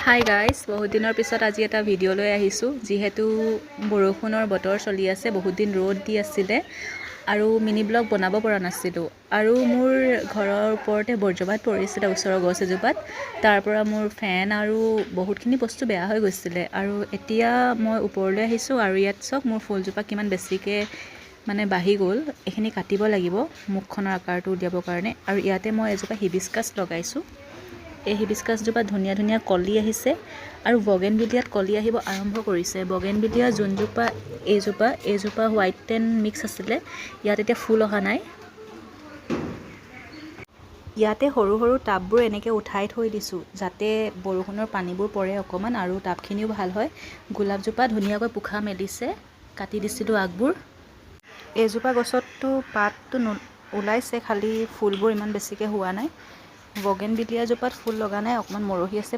Hi guys, বহুত দিনৰ পিছত আজি এটা ভিডিঅ' লৈ আহিছোঁ। যিহেতু বৰষুণৰ বতৰ চলি আছে, বহুত দিন ৰ'দ দি আছিলে আৰু মিনি ব্লগ বনাব পৰা নাছিলোঁ। আৰু মোৰ ঘৰৰ ওপৰতে বজ্ৰপাত পৰিছিলে ওচৰৰ গছ এজোপাত। তাৰ পৰা মোৰ ফেন আৰু বহুতখিনি বস্তু বেয়া হৈ গৈছিলে। আৰু এতিয়া মই ওপৰলৈ আহিছোঁ আৰু ইয়াত চাওক মোৰ ফুলজোপা কিমান বেছিকৈ বাঢ়ি গ'ল। এইখিনি কাটিব লাগিব মুখখনৰ আকাৰটো উলিয়াবৰ কাৰণে। আৰু ইয়াতে মই এজোপা হিবিস্কাছ লগাইছোঁ। এই হিবিস্কাছজোপাত ধুনীয়া ধুনীয়া কলি আহিছে আৰু বগেনভিলিয়াত কলি আহিব আৰম্ভ কৰিছে। বগেনভিলিয়া যোনজোপা এইজোপা হোৱাইট এণ্ড মিক্স আছিলে, ইয়াত এতিয়া ফুল অহা নাই। ইয়াতে সৰু সৰু টাববোৰ এনেকৈ উঠাই থৈ দিছোঁ যাতে বৰষুণৰ পানীবোৰ পৰে অকণমান আৰু টাবখিনিও ভাল হয়। গোলাপজোপা ধুনীয়াকৈ পোখা মেলিছে, কাটি দিছিলোঁ আগবোৰ। এইজোপা গছততো পাতটো ওলাইছে, খালি ফুলবোৰ ইমান বেছিকৈ হোৱা নাই। বগেনভিলিয়াজোপাত ফুল লগা নাই, অকণমান মৰহি আছে।